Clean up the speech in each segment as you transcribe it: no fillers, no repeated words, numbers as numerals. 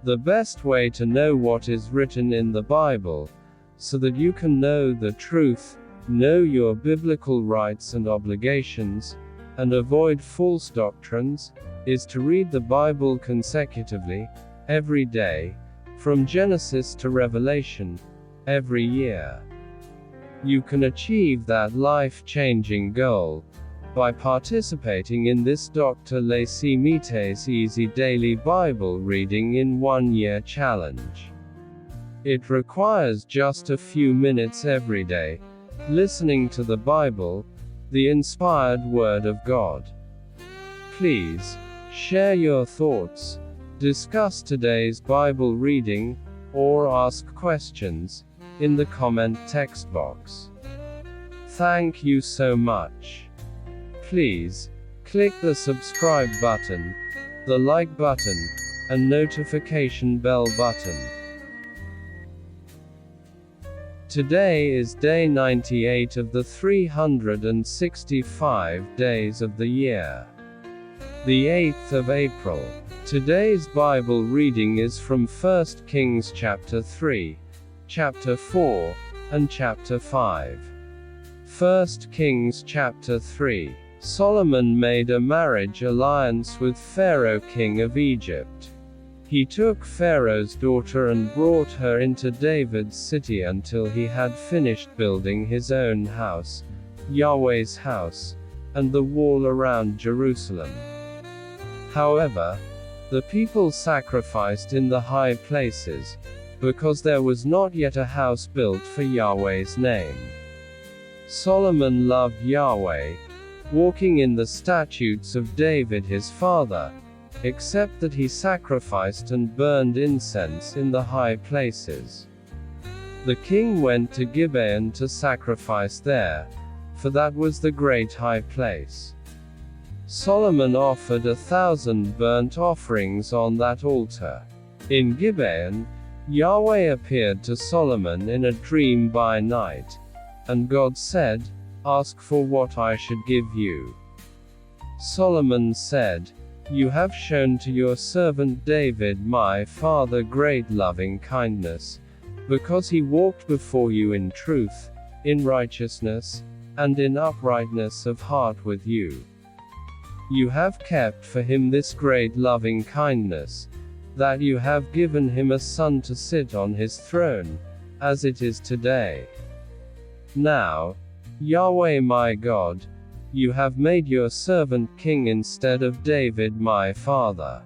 The best way to know what is written in the Bible, so that you can know the truth, know your biblical rights and obligations, and avoid false doctrines, is to read the Bible consecutively, every day, from Genesis to Revelation, every year. You can achieve that life-changing goal by participating in this Dr. Leesi Mitee's Easy Daily Bible Reading in 1 Year Challenge. It requires just a few minutes every day, listening to the Bible, the inspired Word of God. Please share your thoughts, discuss today's Bible reading, or ask questions in the comment text box. Thank you so much. Please click the subscribe button, the like button, and notification bell button. Today is day 98 of the 365 days of the year. The 8th of April. Today's Bible reading is from 1 Kings chapter 3, chapter 4, and chapter 5. 1 Kings chapter 3. Solomon made a marriage alliance with Pharaoh king of Egypt. He took Pharaoh's daughter and brought her into David's city until he had finished building his own house, Yahweh's house, and the wall around Jerusalem. However, the people sacrificed in the high places, because there was not yet a house built for Yahweh's name. Solomon loved Yahweh, walking in the statutes of David his father, except that he sacrificed and burned incense in the high places. The king went to Gibeon to sacrifice there, for that was the great high place. Solomon offered 1,000 burnt offerings on that altar. In Gibeon, Yahweh appeared to Solomon in a dream by night, and God said, "Ask for what I should give you." Solomon said, "You have shown to your servant David my father great loving kindness, because he walked before you in truth, in righteousness, and in uprightness of heart with you. You have kept for him this great loving kindness, that you have given him a son to sit on his throne, as it is today. Now, Yahweh my God, you have made your servant king instead of David my father.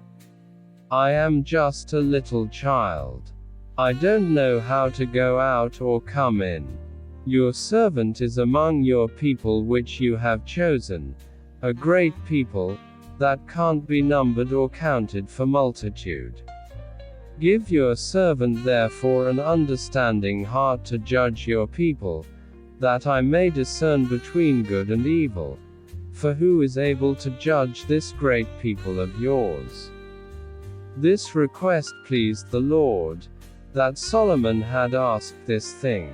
I am just a little child. I don't know how to go out or come in. Your servant is among your people which you have chosen, a great people, that can't be numbered or counted for multitude. Give your servant therefore an understanding heart to judge your people, that I may discern between good and evil. For who is able to judge this great people of yours?" This request pleased the Lord, that Solomon had asked this thing.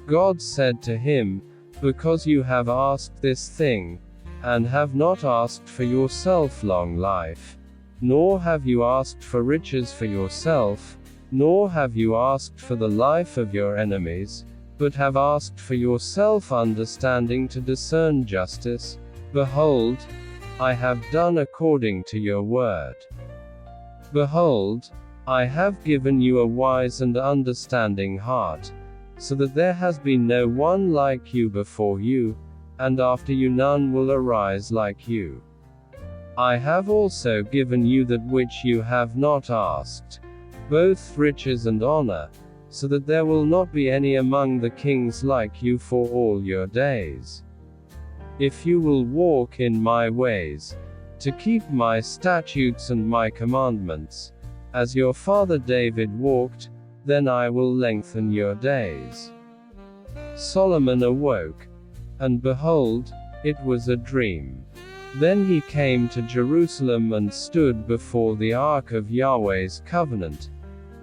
God said to him, "Because you have asked this thing, and have not asked for yourself long life, nor have you asked for riches for yourself, nor have you asked for the life of your enemies, but have asked for yourself understanding to discern justice, behold, I have done according to your word. Behold, I have given you a wise and understanding heart, so that there has been no one like you before you, and after you none will arise like you. I have also given you that which you have not asked, both riches and honor, so that there will not be any among the kings like you for all your days. If you will walk in my ways, to keep my statutes and my commandments, as your father David walked, then I will lengthen your days." Solomon awoke, and behold, it was a dream. Then he came to Jerusalem and stood before the ark of Yahweh's covenant,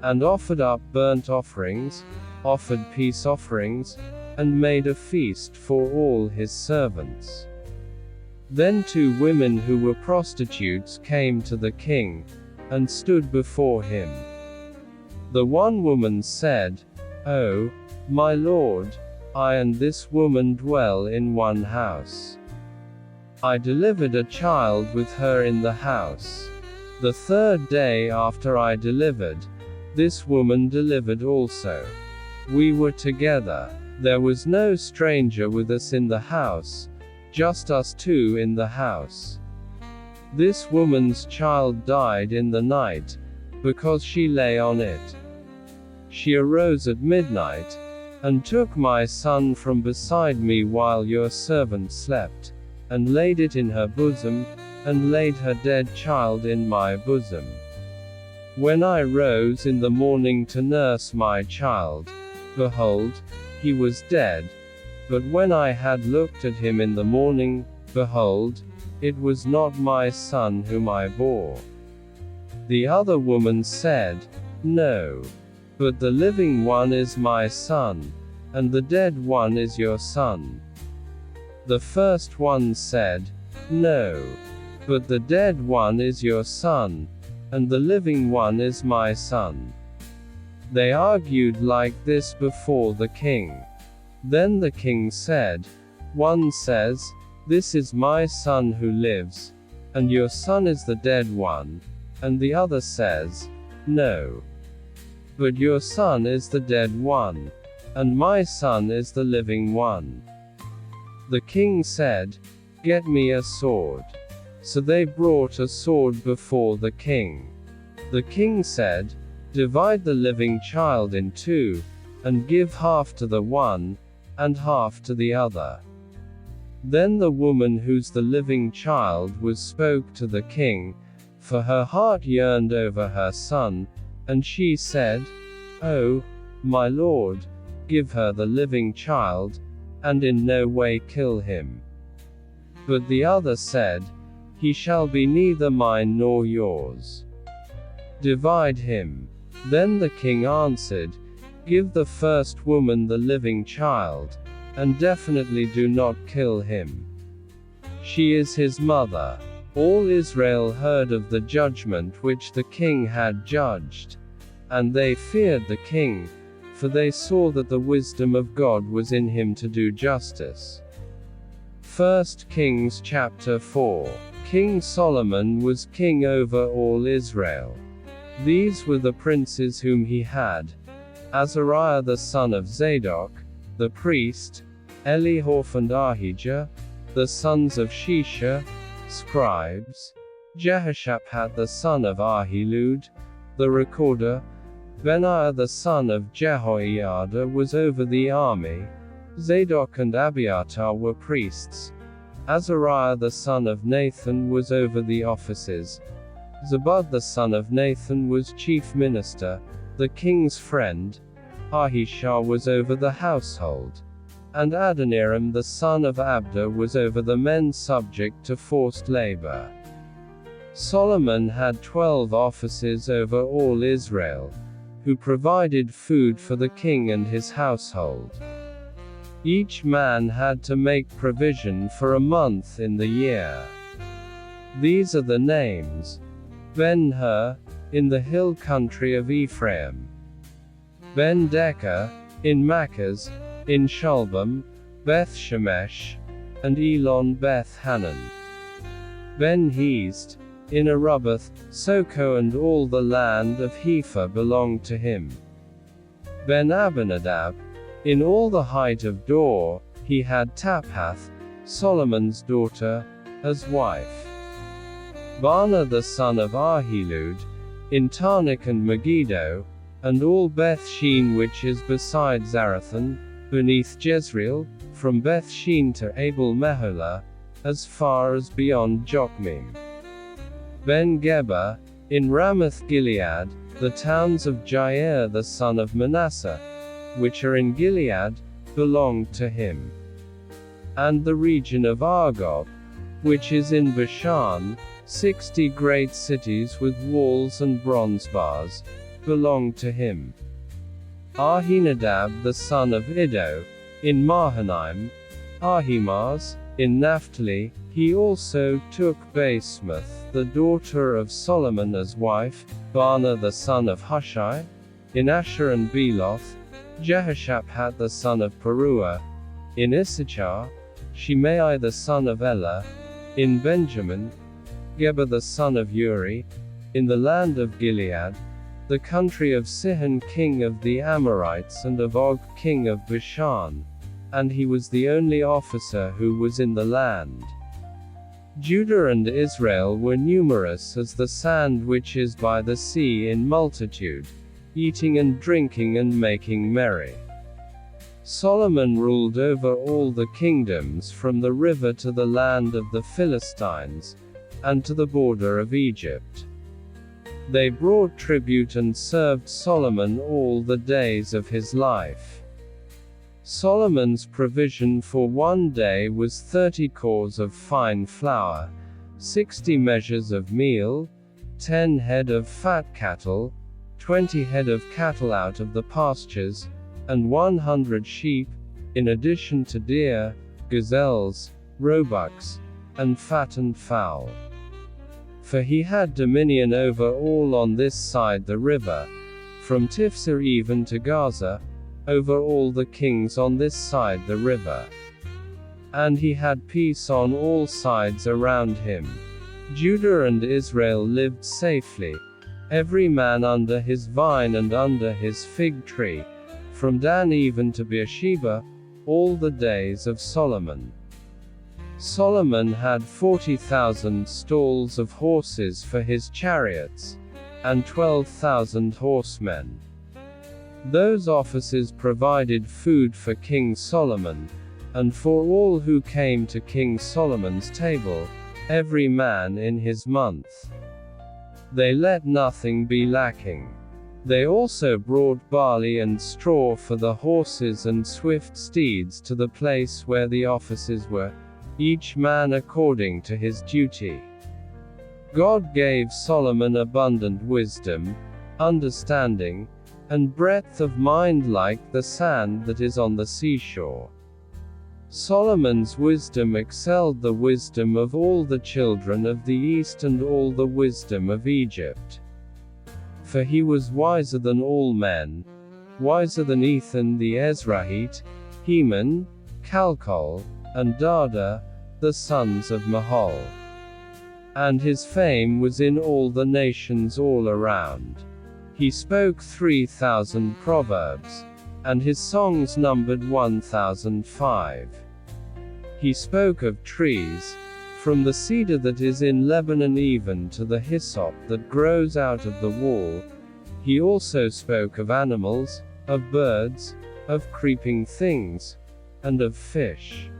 and offered up burnt offerings, offered peace offerings, and made a feast for all his servants. Then 2 women who were prostitutes came to the king, and stood before him. The one woman said, "Oh, my lord, I and this woman dwell in one house. I delivered a child with her in the house. The third day after I delivered, this woman delivered also. We were together. There was no stranger with us in the house, just us two in the house. This woman's child died in the night, because she lay on it. She arose at midnight, and took my son from beside me while your servant slept, and laid it in her bosom, and laid her dead child in my bosom. When I rose in the morning to nurse my child, behold, he was dead. But when I had looked at him in the morning, behold, it was not my son whom I bore." The other woman said, "No. But the living one is my son, and the dead one is your son." The first one said, "No. But the dead one is your son, and the living one is my son." They argued like this before the king. Then the king said, "One says, 'This is my son who lives, and your son is the dead one,' and the other says, 'No. But your son is the dead one, and my son is the living one.'" The king said, "Get me a sword." So they brought a sword before the king. The king said, "Divide the living child in two, and give half to the one, and half to the other." Then the woman whose the living child was spoke to the king, for her heart yearned over her son, and she said, "Oh, my lord, give her the living child, and in no way kill him." But the other said, "He shall be neither mine nor yours. Divide him." Then the king answered, "Give the first woman the living child, and definitely do not kill him. She is his mother." All Israel heard of the judgment which the king had judged, and they feared the king, for they saw that the wisdom of God was in him to do justice. 1 Kings chapter 4. King Solomon was king over all Israel. These were the princes whom he had: Azariah the son of Zadok, the priest; Elihophar and Ahijah, the sons of Shisha, scribes; Jehoshaphat the son of Ahilud, the recorder; Benaiah the son of Jehoiada was over the army; Zadok and Abiatar were priests; Azariah the son of Nathan was over the offices; Zabud the son of Nathan was chief minister, the king's friend; Ahishar was over the household; and Adoniram the son of Abda was over the men subject to forced labor. Solomon had 12 officers over all Israel, who provided food for the king and his household. Each man had to make provision for a month in the year. These are the names: Ben-Hur, in the hill country of Ephraim; Ben-Decker, in Machaz, in Shulbim, Beth-Shemesh, and Elon Beth-Hanan; Ben-Hezd, in Arubath, Soko and all the land of Hepher belonged to him; Ben-Abinadab, in all the height of Dor, he had Taphath, Solomon's daughter, as wife; Baana the son of Ahilud, in Tanakh and Megiddo, and all Beth-Shean which is beside Zarathan, beneath Jezreel, from Beth-Shean to Abel-Meholah, as far as beyond Jokmeam; Ben-Geber, in Ramoth-Gilead, the towns of Jair the son of Manasseh, which are in Gilead, belonged to him; and the region of Argob, which is in Bashan, 60 great cities with walls and bronze bars, belonged to him; Ahinadab the son of Iddo, in Mahanaim; Ahimaaz, In Naphtali, he also took Basemath, the daughter of Solomon, as wife, Baana the son of Hushai. In Asher and Beloth, Jehoshaphat the son of Peruah. In Issachar, Shimei the son of Elah. In Benjamin, Geba the son of Uri. In the land of Gilead, the country of Sihon king of the Amorites and of Og king of Bashan, and he was the only officer who was in the land. Judah and Israel were numerous as the sand which is by the sea in multitude, eating and drinking and making merry. Solomon ruled over all the kingdoms from the river to the land of the Philistines, and to the border of Egypt. They brought tribute and served Solomon all the days of his life. Solomon's provision for one day was 30 cors of fine flour, 60 measures of meal, 10 head of fat cattle, 20 head of cattle out of the pastures, and 100 sheep, in addition to deer, gazelles, roebucks, and fattened fowl. For he had dominion over all on this side the river, from Tifsa even to Gaza, over all the kings on this side the river. And he had peace on all sides around him. Judah and Israel lived safely, every man under his vine and under his fig tree, from Dan even to Beersheba, all the days of Solomon. Solomon had 40,000 stalls of horses for his chariots, and 12,000 horsemen. Those officers provided food for King Solomon, and for all who came to King Solomon's table, every man in his month. They let nothing be lacking. They also brought barley and straw for the horses and swift steeds to the place where the officers were, each man according to his duty. God gave Solomon abundant wisdom, understanding, and breadth of mind like the sand that is on the seashore. Solomon's wisdom excelled the wisdom of all the children of the east and all the wisdom of Egypt. For he was wiser than all men, wiser than Ethan the Ezrahite, Heman, Calcol, and Dada, the sons of Mahol. And his fame was in all the nations all around. He spoke 3,000 proverbs, and his songs numbered 1,005. He spoke of trees, from the cedar that is in Lebanon even to the hyssop that grows out of the wall. He also spoke of animals, of birds, of creeping things, and of fish.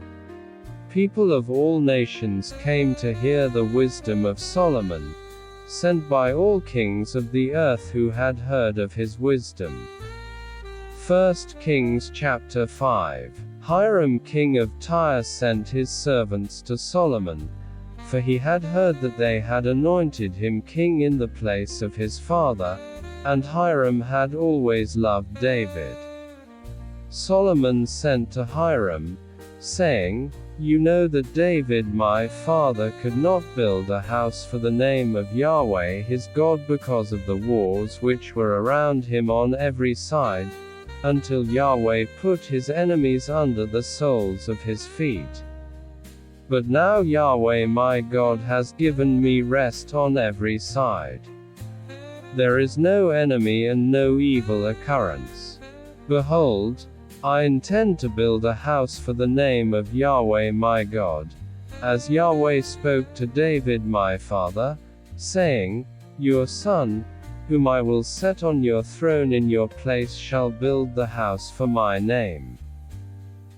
People of all nations came to hear the wisdom of Solomon, sent by all kings of the earth who had heard of his wisdom. 1 Kings chapter 5. Hiram king of Tyre sent his servants to Solomon, for he had heard that they had anointed him king in the place of his father, and Hiram had always loved David. Solomon sent to Hiram, saying, "You know that David my father could not build a house for the name of Yahweh his God because of the wars which were around him on every side, until Yahweh put his enemies under the soles of his feet. But now Yahweh my God has given me rest on every side. There is no enemy and no evil occurrence. Behold, I intend to build a house for the name of Yahweh my God, as Yahweh spoke to David my father, saying, Your son, whom I will set on your throne in your place shall build the house for my name.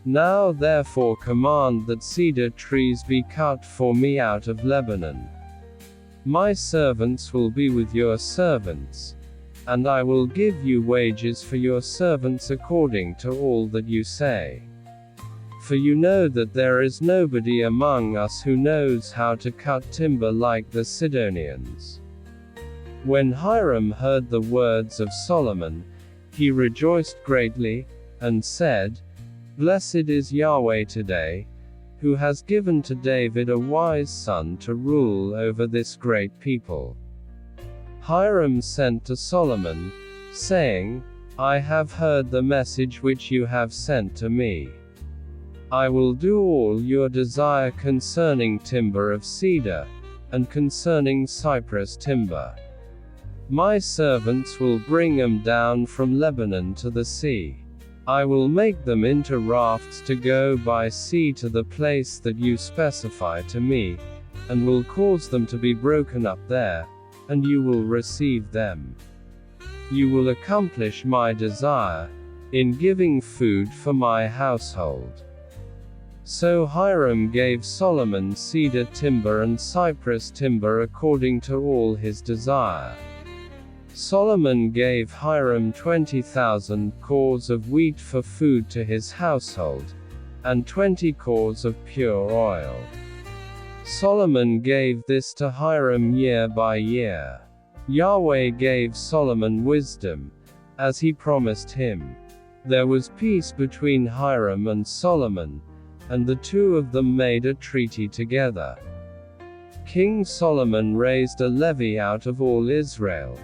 Now therefore command that cedar trees be cut for me out of Lebanon. My servants will be with your servants, and I will give you wages for your servants according to all that you say. For you know that there is nobody among us who knows how to cut timber like the Sidonians." When Hiram heard the words of Solomon, he rejoiced greatly, and said, "Blessed is Yahweh today, who has given to David a wise son to rule over this great people. Hiram sent to Solomon, saying, I have heard the message which you have sent to me. I will do all your desire concerning timber of cedar, and concerning cypress timber. My servants will bring them down from Lebanon to the sea. I will make them into rafts to go by sea to the place that you specify to me, and will cause them to be broken up there, and you will receive them. You will accomplish my desire, in giving food for my household. So Hiram gave Solomon cedar timber and cypress timber according to all his desire. Solomon gave Hiram 20,000 cors of wheat for food to his household, and 20 cors of pure oil. Solomon gave this to Hiram year by year. Yahweh gave Solomon wisdom, as he promised him. There was peace between Hiram and Solomon, and the two of them made a treaty together. King Solomon raised a levy out of all Israel,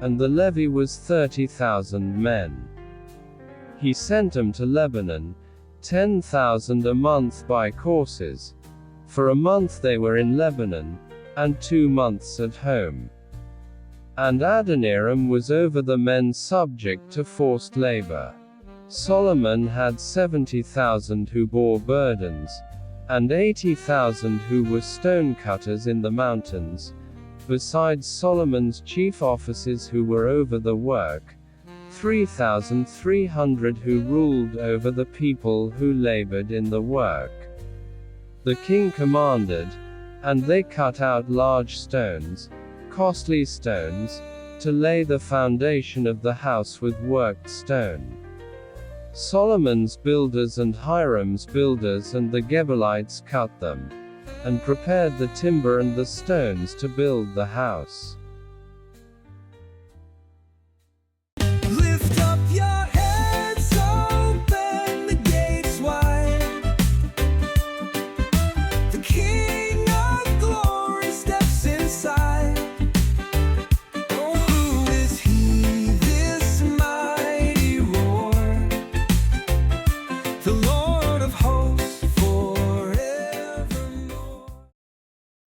and the levy was 30,000 men. He sent them to Lebanon, 10,000 a month by courses. For a month they were in Lebanon, and 2 months at home. And Adoniram was over the men subject to forced labor. Solomon had 70,000 who bore burdens, and 80,000 who were stonecutters in the mountains, besides Solomon's chief officers who were over the work, 3,300 who ruled over the people who labored in the work. The king commanded, and they cut out large stones, costly stones, to lay the foundation of the house with worked stone. Solomon's builders and Hiram's builders and the Gebalites cut them, and prepared the timber and the stones to build the house.